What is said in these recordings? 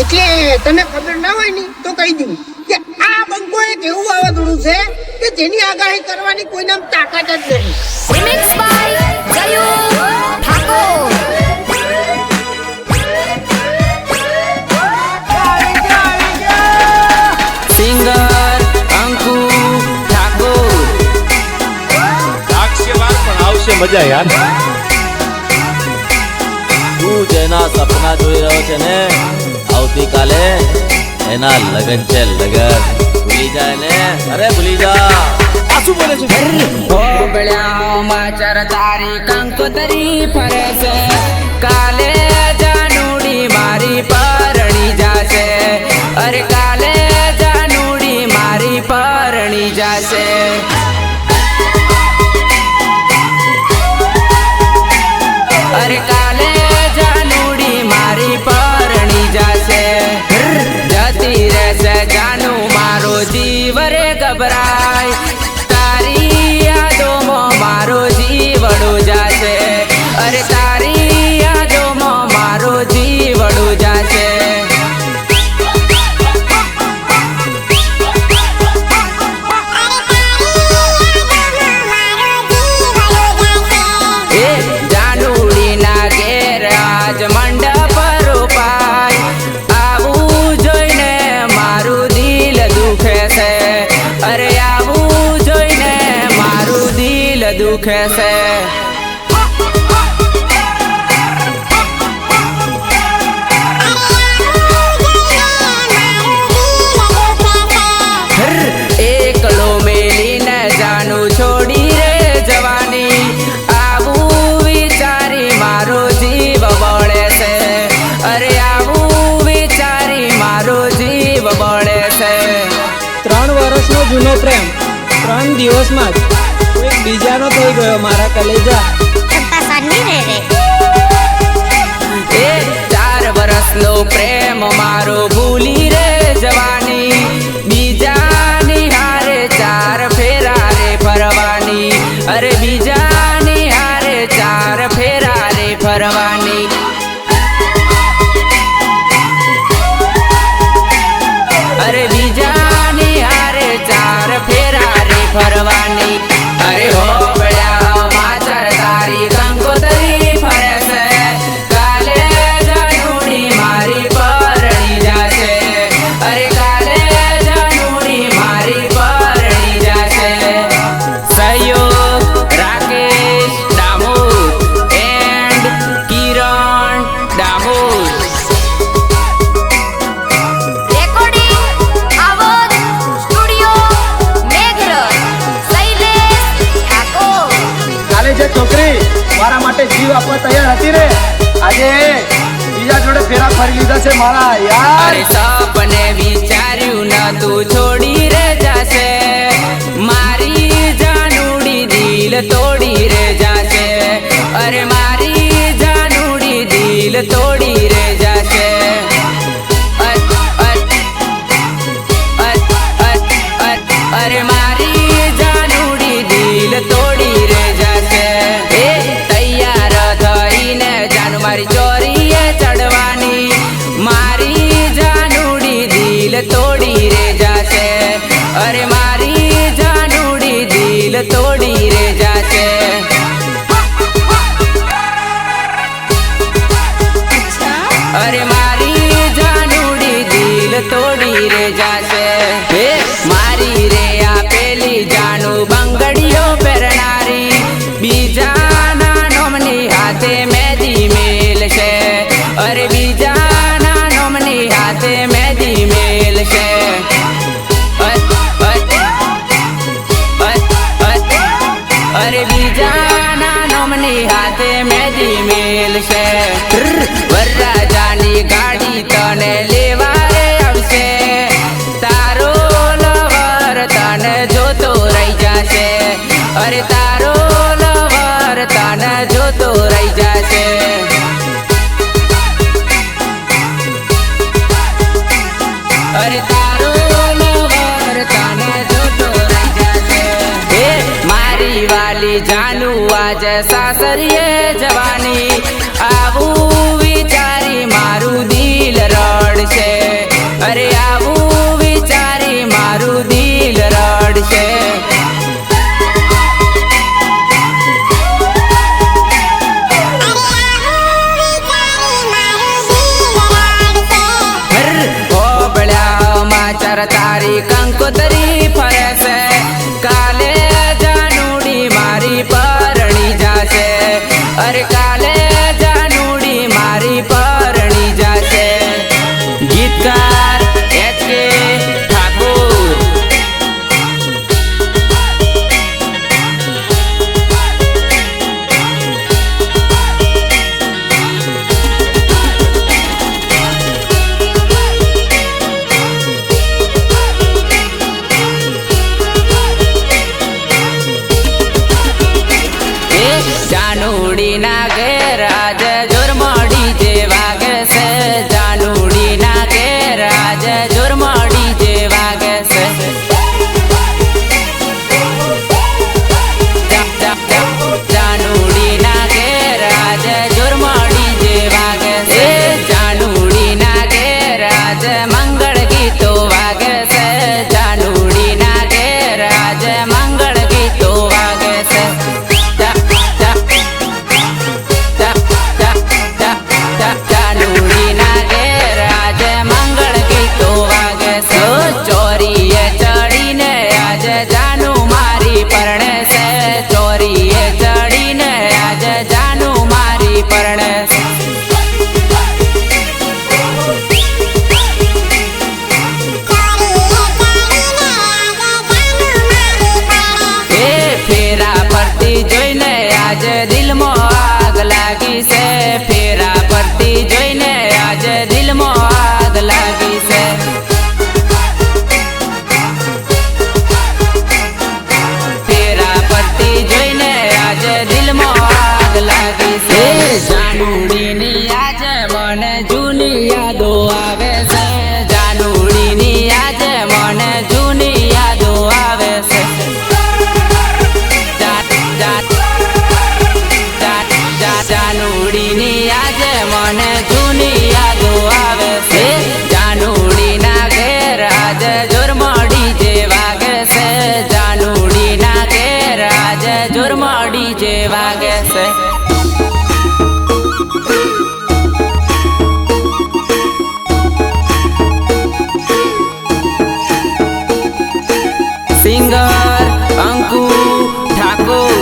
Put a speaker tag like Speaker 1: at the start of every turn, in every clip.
Speaker 1: એટલે તને ખબર ના હોય ને તો કહી દઉં કે આ બંકો એક એવું વાવાઝોડું છે કે જેની આગાહી કરવાની કોઈના તાકાત જ નહીં.
Speaker 2: Remix by Gayu Thakur.
Speaker 3: Singer Anku Thakor.
Speaker 4: લાગશે વાર પણ આવશે મજા યાર.
Speaker 3: તું જેના સપના જોઈ રહ્યો છે ને આવતીકાલે એના લગન છે લગન. ભૂલી જાય ને અરે ભૂલી જા.
Speaker 4: આ શું બોલે છે?
Speaker 3: હોબળ્યામાં ચર તારી કંકોતરી ફરે છે. કાલે જાનુડી મારી પરણી જાશે. અરે કાલે જાનુડી મારી પરણી જાશે. અરે કાલે જાનુડી મારી પરણી જાશે. જતી રહેશે જાનુ મારો જીવ રે ગભરાય. તારી યાદોમાં મારો જીવડો જાશે. અરે તારી યાદોમાં મારો જીવડો જાશે. એ જાનુડીના ઘેર આજ મંડપ રોપાય. આવું જોઈને મારું દિલ દુખે છે. અરે આવું જોઈને મારું દિલ દુખે છે. એકલો મેલીને જાનું છોડી રે જવાની. આવું વિચારી મારો જીવ બળે છે. અરે આવું વિચારી મારો જીવ બળે છે.
Speaker 5: 3 વર્ષનો જૂનો પ્રેમ 3 દિવસમાં જ કોઈ બીજાનો થઈ ગયો મારા કલેજા.
Speaker 3: એ 4 વર્ષનો પ્રેમ મારો ભૂલી રે જવાની. બીજાની હારે 4 ફેરા રે ફરવાની. અરે બીજાની હારે 4 ફેરા રે ફરવાની. અરે બીજાની હારે 4 ફેરા રે ફરવાની. અરે હોબળ્યા માચર તારી કંકોતરી ફરે છે. કાલે જાનુડી મારી પરણી જાશે. અરે કાલે જાનુડી મારી પરણી જાશે. સહયોગ Rakesh Damor and Kiran Damor.
Speaker 2: Recording Avod Studio Meghrad. Shailesh Thakur.
Speaker 4: કાલે જે છોકરી મારા માટે જીવ આપવા તૈયાર હતી રે આજે બીજા જોડે ફેરા ફરી લીધા છે મારા યાર.
Speaker 3: અરે સપને વિચાર્યું ન તું છોડી રે જાશે. મારી જાનુડી દિલ તોડી રે જાશે. અરે મારી જાનુડી દિલ તોડી રે જાશે. અરે મારી જાનુડી દિલ તોડી રે જાશે. એ તૈયાર થઈને જાનુ મારી ચોરીએ ચડવાની. મારી જાનુડી દિલ તોડી રે જાશે. અરે મારી જાનુડી દિલ તોડી રે જાશે. અરે મારી જાનુડી દિલ તોડી રે જાશે. હે મારી રે આપેલી જાનુ બંગડીઓ પહેરનારી. બીજાના નોમની હાથે મહેંદી મેલશે. અરે બીજાના નોમની હાથે મહેંદી મેલશે. અરે બીજાના નોમની હાથે મહેંદી મેલશે. વરરાજાની ગાડી તને લેવા રે આવશે. તારો લવર તને જોતો રહી જશે. અરે તારો લવર તને જોતો રહી જશે. અરે તારો લવર તને જોતો રહી જશે. હે મારી વાલી જાનુ આજે સાસરીએ જવાની. આવું વિચારી મારું દિલ રડશે. પાછળ તારી કંકોતરી ફરે છે કાલે જાનુડી મારી પરણી જાશે અરે કાલે જાનુડી મારી પરણી જાશે ગીતકાર HK ઠાકોર જાનુડી ના ઘેર આજ જોરમડી જે વાગે છે જાનુડી ના ઘેર આજ જોરમડી જે વાગે છે જાનુડી ના ઘેર આજ જોરમડી જે વાગે છે જાનુડી ના ઘેર આજ મંગળ ગીતો વાગે છે જાનુડી ના ઘેર આજ મંગળ ગીતો વાગે છે જાનુડી ના ઘેર આજે મંગળ ગીતો વાગે છે ચોરીએ ચડીને આજે જાનુ મારી પરણે છે ચોરીએ ચડીને આજે જાનુ મારી પરણે છે એ ફેરા પરથી જોઈને આજે દિલમાં આગ લાગી છે ફેરા પરથી જોઈને આજે દિલમાં આગ લાગી છે ફેરા પરથી જોઈને આજે દિલમાં આગ લાગી છે જાનુડીની આજે મને જૂની યાદો આવે છે જાનુડીની આજે મને જૂની યાદો આવે છે જાનુડીની આજે મને જૂની યાદો આવે છે જાનુડી ના ઘેર આજે જોરમડી જે વાગે છે જાનુડી ના ઘેર આજે જોરમડી જે વાગે છે સિંગર અંકુ ઠાકોર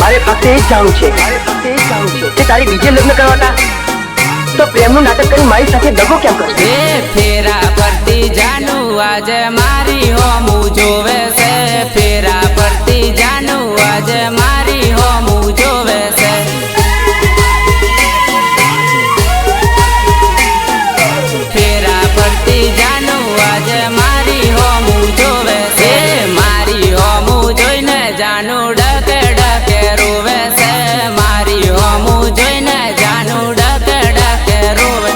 Speaker 6: મારે ફક્ત એ જ જાણવું છે કે તારી બીજે લગ્ન કરવાના તો પ્રેમનું નાટક કરી મારી સાથે દગો કેમ કરશે
Speaker 3: એ ફેરા પરથી જાનુ આજે મારી હોમું જોવે છે ફેરા પરથી જાનુ આજે મારી હોમું જોવે છે ફેરા પરથી જાનુ આજે મારી હોમું જોવે છે મારી હોમું જોઈને જાનુ ડકે ડકે રોવે છે મારી હોમું જોઈને જાનુ ડકે ડકે રોવે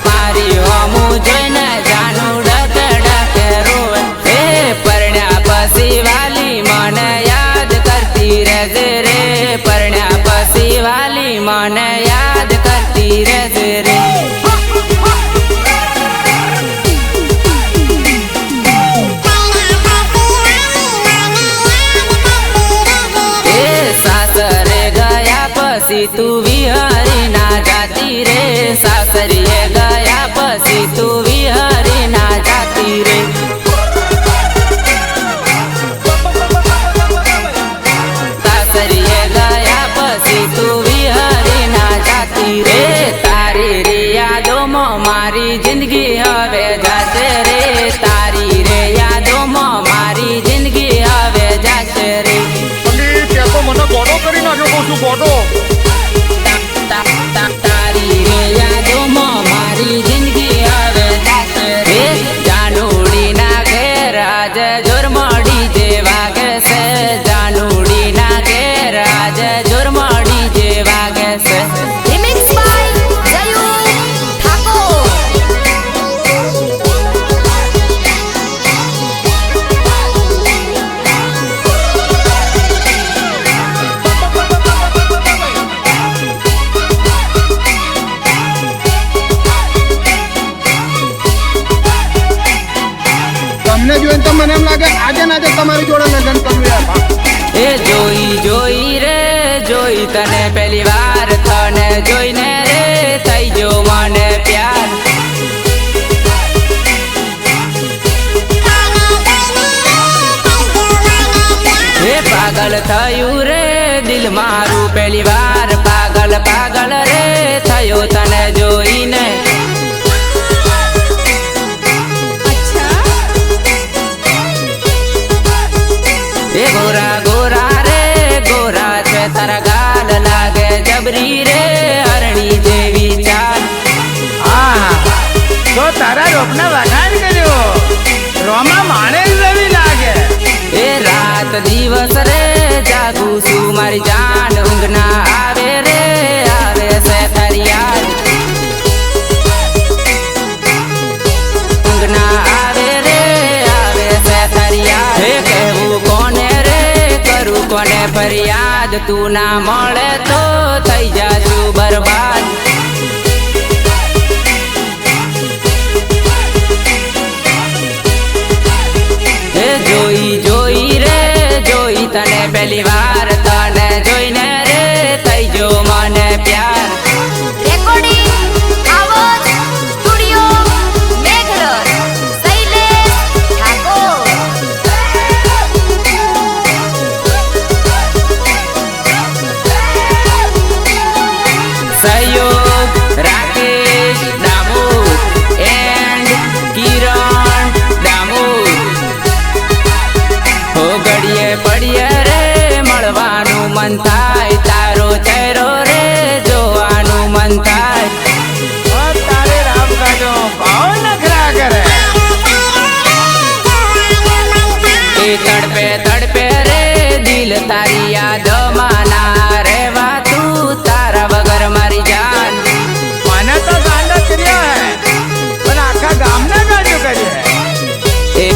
Speaker 3: મારી હોમું જોઈને જાનુ ડકે ડકે રોવે એ પરણ્યા પછી વાલી મને યાદ કરતી રહેજે રે પરણ્યા પછી વાલી મને યાદ કરતી રહેજે રે એ સાસરે ગયા પછી તું વિહરી ના જાતી રે સાસરીએ ગયા પછી તું વિહરી ના જાતી રે સાસરીએ ગયા પછી તું વિહરી ના જાતી રે તારી રે યાદોમાં મારી જિંદગી હવે જાશે રે તારી રે યાદોમાં મારી જિંદગી હવે જાશે રે તારી રે યાદોમાં મારી જિંદગી હવે જાશે રે જાનુડી ના ઘેર આજે જોરમડી જે વાગે છે જાનુડી ના ઘેર આજે જોરમડી જે વાગે છે
Speaker 2: Remix by Jayu Thakur.
Speaker 1: તમને જોઈને તો મને એમ લાગે આજે ને આજે તમારી જોડે લગ્ન કરવું યાર
Speaker 3: એ જોઈ જોઈ રે જોઈ તને પહેલી વાર તને જોઈને રે થઈ ગયો મને પ્યાર હે પાગલ થયું રે દિલ મારું પહેલી વાર પાગલ પાગલ રે થયો તને જોઈને એ ગોરા ગોરા રે ગોરા છે તારા ગાલ લાગે જબરી રે હરણી જેવી ચાલ
Speaker 4: તો તારા રોપના વખાણ કર્યો રોમા માણેક જેવી લાગે
Speaker 3: એ રાત દિવસ રે જાગું છું મારી જાન ઊંઘ ના આવે રે આવે છે તારી યાદ ઊંઘ ના આવે રે આવે છે તારી યાદ હે કહેવું કોને રે કરું કોને ફરિયાદ તું ના મળે તો થઈ જાશું બરબાદ જોઈ જોઈ રે જોઈ તને પહેલી વાર તને જોઈને રે થઈ ગયો મને પ્યાર
Speaker 2: રેકોર્ડિંગ આવાજ સ્ટુડિયો મેઘરજ શૈલેષ ઠાકોર
Speaker 3: સહયોગ રાકેશ ડામોર એન્ડ કિરણ ડામોર હો ઘડીએ પડીએ રે મળવાનું મન થાય તારો ચહેરો રે જોવાનું મન થાય
Speaker 4: તારે રામ કાઢો ભાવ નખરા કરે
Speaker 3: એ તડપે તડપે રે દિલ તારી યાદમાં ના રહેવા તું તારા વગર મારી જાન
Speaker 4: મને તો ગાંડો કર્યો હે પણ આખા ગામને ગાંડો કર્યો હે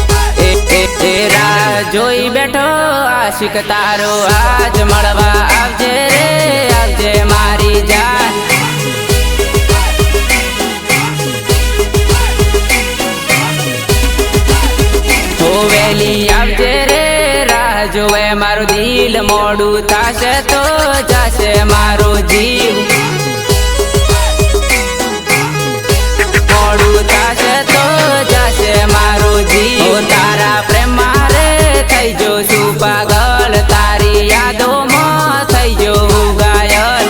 Speaker 3: એ રાહ જોઈ બેઠો આશિક તારો આજ મળવા આવજે રે આવજે મારી જાન તો વેલી આવજે રે રાહ જોવે મારું દિલ મોડું થાશે તો જાશે મારો જીવ મોડું થાશે તો જાશે મારો જીવ તારા પ્રેમ મારે થઈ જો છું પાગલ તારી યાદોમાં થઈ જો ઘાયલ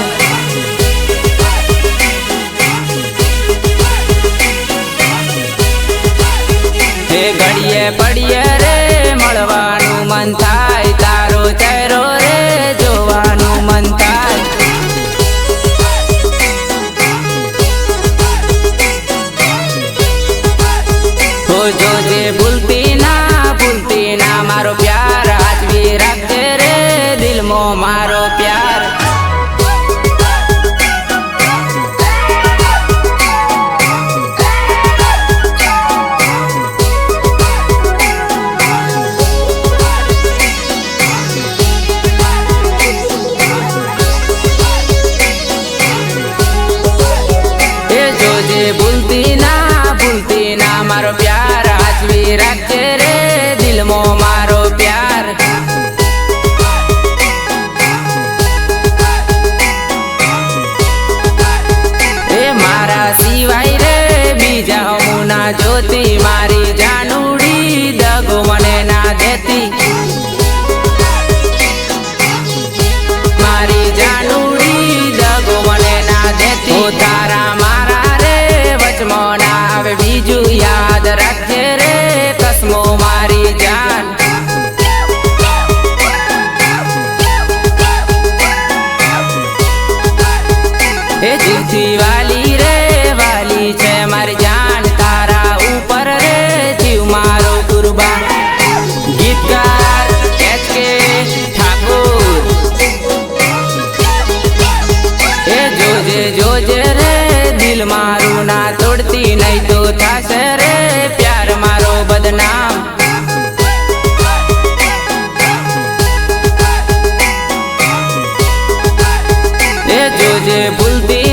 Speaker 3: હે ઘડીએ પડીએ રે મળવાનું મન થાય તારો ચહેરો રે જોવાનું મન થાય તો જોજે ભૂલતી ના મારો પ્યાર હાચવી રાખજે રે દિલમાં મારો પ્યાર એ જોજે ભૂલતી ના મારો પ્યાર હાચવી રાખજે રે દિલમાં મારો પ્યાર એ મારા સિવાય રે બીજા હું ના જોતી મારી જાનુડી દગો મને ના દેતી મારી જાનુડી દગો મને ના દેતી તારા મારા રે વચમાં ના આવે બીજું યાદ રાખજે રે કસમો મારી જાન એ જીવથી વાલી રે વાલી છે મારી જાન તારા ઉપર રે જીવ મારો કુરબાન ગીતકાર HK ઠાકોર એ જોજે જોજે રે દિલ મારું ના તોડતી નહીં તો થાશે રે પ્યાર મારો બદનામ એ જોજે ભૂલતી